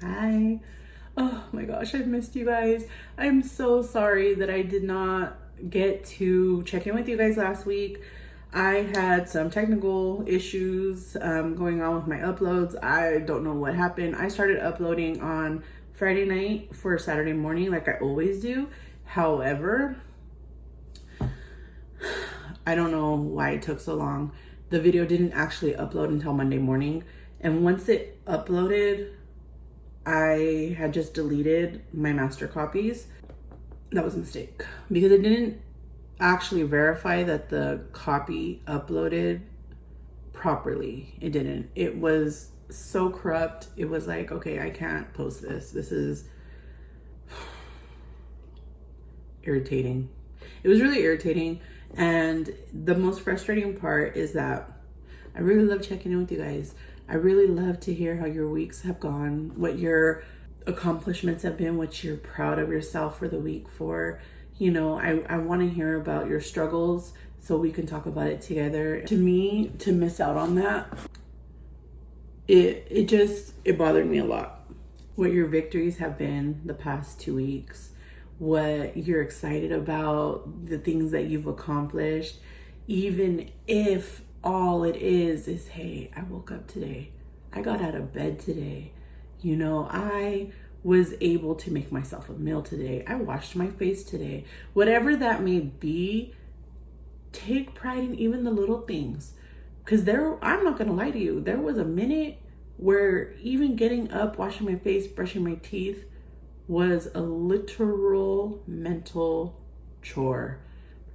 Hi. Oh my gosh, I've missed you guys. I'm so sorry that I did not get to check in with you guys last week. I had some technical issues going on with my uploads. I don't know what happened. I started uploading on Friday night for Saturday morning like I always do. However, I don't know why it took so long. The video didn't actually upload until Monday morning. And once it uploaded, I had just deleted my master copies. That was a mistake because it didn't actually verify that the copy uploaded properly. It didn't. It was so corrupt. It was like, okay, I can't post this. This is irritating. It was really irritating. And the most frustrating part is that I really love checking in with you guys. I really love to hear how your weeks have gone, what your accomplishments have been, what you're proud of yourself for the week for. You know, I want to hear about your struggles so we can talk about it together. To me, to miss out on that, it bothered me a lot. What your victories have been the past 2 weeks, what you're excited about, the things that you've accomplished, even if all it is, hey, I woke up today. I got out of bed today. You know, I was able to make myself a meal today. I washed my face today. Whatever that may be, take pride in even the little things. Because I'm not going to lie to you, there was a minute where even getting up, washing my face, brushing my teeth was a literal mental chore.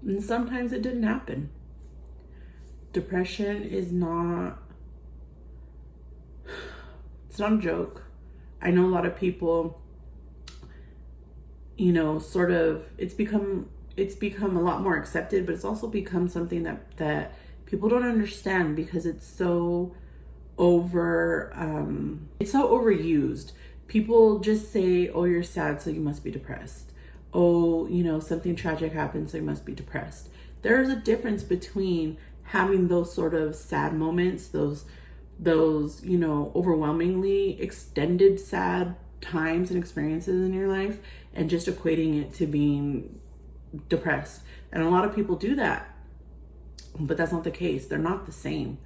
And sometimes it didn't happen. Depression is not, it's not a joke. I know a lot of people, you know, sort of, it's become a lot more accepted, but it's also become something that people don't understand because it's so overused. People just say, oh, you're sad, so you must be depressed. Oh, you know, something tragic happened, so you must be depressed. There's a difference between having those sort of sad moments, those, you know, overwhelmingly extended sad times and experiences in your life, and just equating it to being depressed. And a lot of people do that, but that's not the case. They're not the same.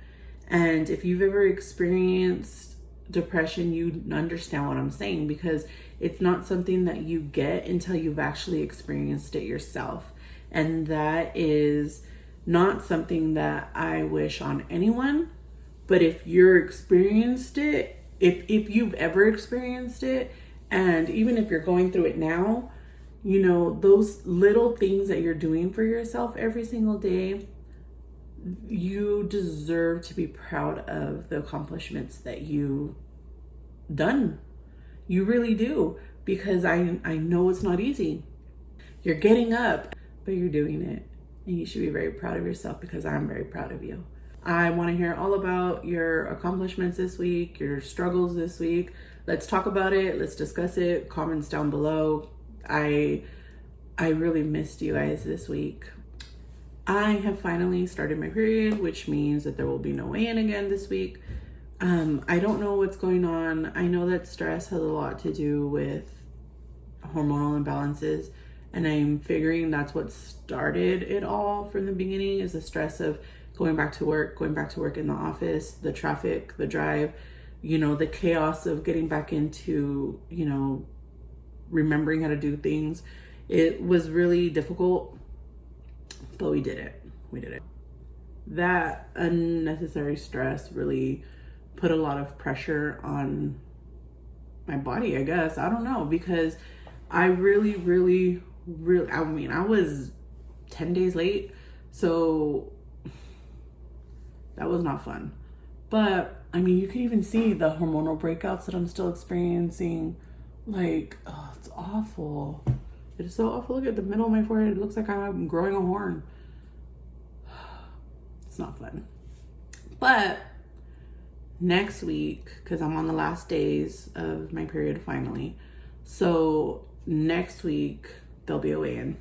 And if you've ever experienced depression, you understand what I'm saying, because it's not something that you get until you've actually experienced it yourself. And that is not something that I wish on anyone. But if you're experienced it, if you've ever experienced it, and even if you're going through it now, you know, those little things that you're doing for yourself every single day, you deserve to be proud of the accomplishments that you've done. You really do, because I know it's not easy. You're getting up, but you're doing it. And you should be very proud of yourself, because I'm very proud of you. I want to hear all about your accomplishments this week, your struggles this week. Let's talk about it. Let's discuss it. Comments down below. I really missed you guys this week. I have finally started my period, which means that there will be no weigh-in again this week. I don't know what's going on. I know that stress has a lot to do with hormonal imbalances, and I'm figuring that's what started it all from the beginning, is the stress of going back to work in the office, the traffic, the drive, you know, the chaos of getting back into, you know, remembering how to do things. It was really difficult, but we did it. That unnecessary stress really put a lot of pressure on my body, I guess. I don't know, because I really, I mean, I was 10 days late, so that was not fun. But I mean, you can even see the hormonal breakouts that I'm still experiencing. Like, oh, it's awful. It is so awful. Look at the middle of my forehead. It looks like I'm growing a horn. It's not fun. But next week, because I'm on the last days of my period finally, so next week there'll be a weigh-in.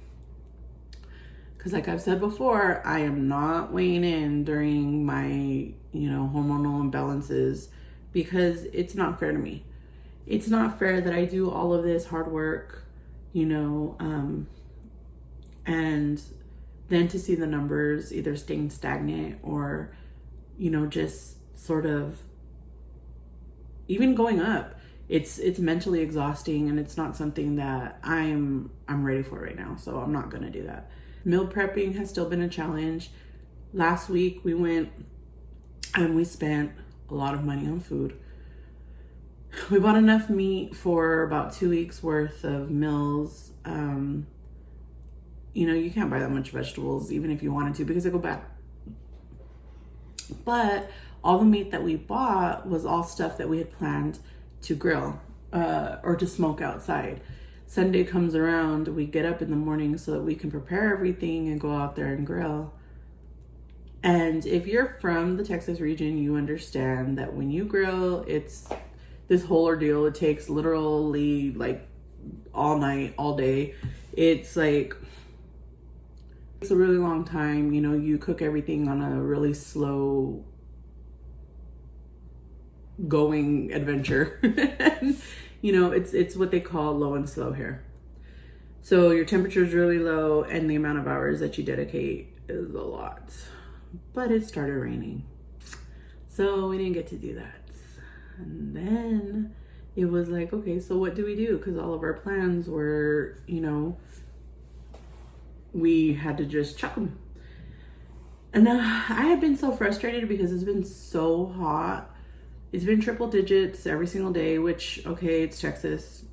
Because like I've said before, I am not weighing in during my, you know, hormonal imbalances, because it's not fair to me. it's not fair that I do all of this hard work, you know, and then to see the numbers either staying stagnant or, you know, just sort of even going up. It's mentally exhausting, and it's not something that I'm ready for right now. So I'm not gonna do that. Meal prepping has still been a challenge. Last week we went and we spent a lot of money on food. We bought enough meat for about 2 weeks worth of meals. You know, you can't buy that much vegetables even if you wanted to because they go bad. But all the meat that we bought was all stuff that we had planned to grill or to smoke outside. Sunday comes around, we get up in the morning so that we can prepare everything and go out there and grill. And if you're from the Texas region, you understand that when you grill, it's this whole ordeal. It takes literally like all night, all day. It's like, it's a really long time. You know, you cook everything on a really slow going adventure. You know, it's what they call low and slow here. So your temperature is really low and the amount of hours that you dedicate is a lot. But it started raining, so we didn't get to do that. And then it was like, okay, so what do we do? Because all of our plans were, you know, we had to just chuck them. And I have been so frustrated because it's been so hot. It's been triple digits every single day, which, okay, it's Texas,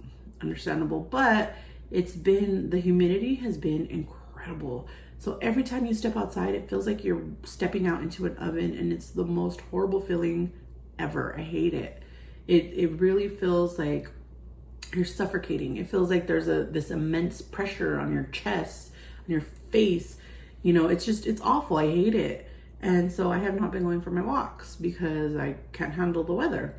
understandable, but it's been, the humidity has been incredible. So every time you step outside, it feels like you're stepping out into an oven, and it's the most horrible feeling ever. I hate it. It really feels like you're suffocating. It feels like there's this immense pressure on your chest, on your face. You know, it's awful. I hate it. And so I have not been going for my walks because I can't handle the weather.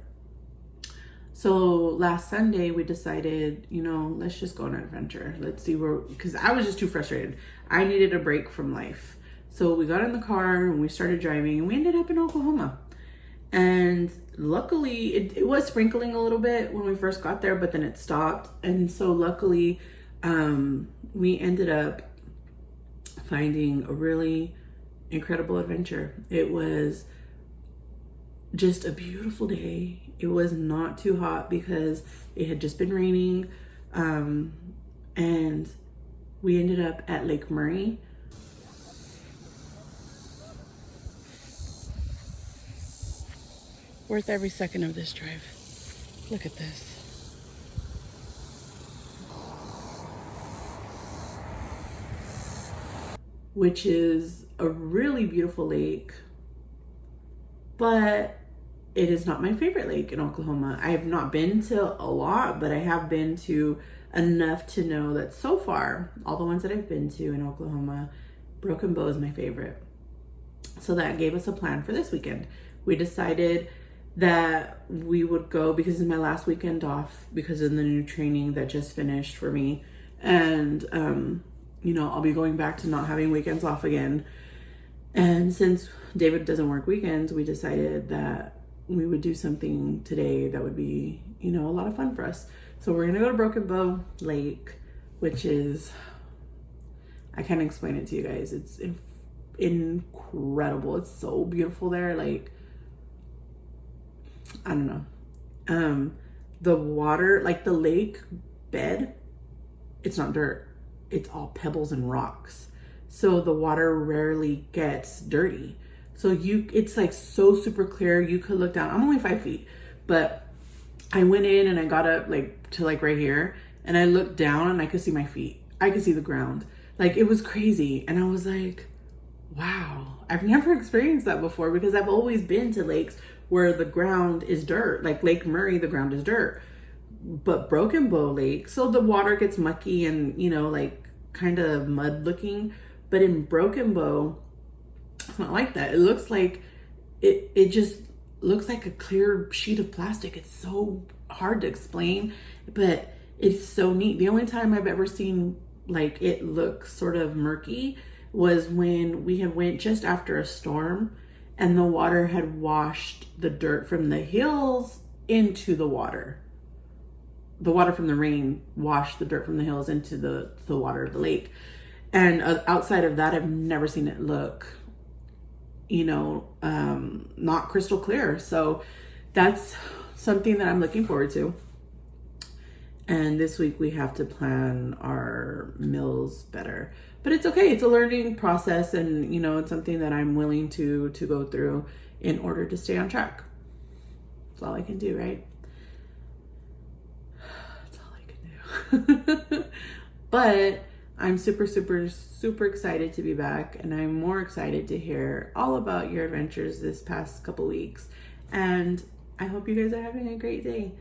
So last Sunday we decided, you know, let's just go on an adventure. Let's see where, because I was just too frustrated. I needed a break from life. So we got in the car and we started driving, and we ended up in Oklahoma. And luckily it was sprinkling a little bit when we first got there, but then it stopped. And so luckily we ended up finding a really incredible adventure. It was just a beautiful day. It was not too hot because it had just been raining. And we ended up at Lake Murray. Worth every second of this drive. Look at this. Which is a really beautiful lake, but it is not my favorite lake in Oklahoma. I have not been to a lot, but I have been to enough to know that so far, all the ones that I've been to in Oklahoma, Broken Bow is my favorite. So that gave us a plan for this weekend. We decided that we would go because it's my last weekend off because of the new training that just finished for me. And, you know, I'll be going back to not having weekends off again. And since David doesn't work weekends, we decided that we would do something today that would be, you know, a lot of fun for us. So we're gonna go to Broken Bow Lake, which is, I can't explain it to you guys. It's incredible. It's so beautiful there. Like, I don't know. The water, like the lake bed, it's not dirt. It's all pebbles and rocks. So the water rarely gets dirty. So it's like so super clear. You could look down. I'm only 5 feet, but I went in and I got up like to like right here, and I looked down and I could see my feet. I could see the ground. Like, it was crazy. And I was like, wow, I've never experienced that before because I've always been to lakes where the ground is dirt. Like Lake Murray, the ground is dirt. But Broken Bow Lake, so the water gets mucky and, you know, like kind of mud looking. But in Broken Bow, it's not like that. It looks like, it just looks like a clear sheet of plastic. It's so hard to explain, but it's so neat. The only time I've ever seen like it look sort of murky was when we had went just after a storm and the water had washed the dirt from the hills into the water. the water from the rain washed the dirt from the hills into the water of the lake. And outside of that, I've never seen it look, not crystal clear. So that's something that I'm looking forward to. And this week we have to plan our meals better. But it's okay. It's a learning process, and it's something that I'm willing to go through in order to stay on track. That's all I can do, right? That's all I can do. But I'm super, super, super excited to be back, and I'm more excited to hear all about your adventures this past couple weeks. And I hope you guys are having a great day.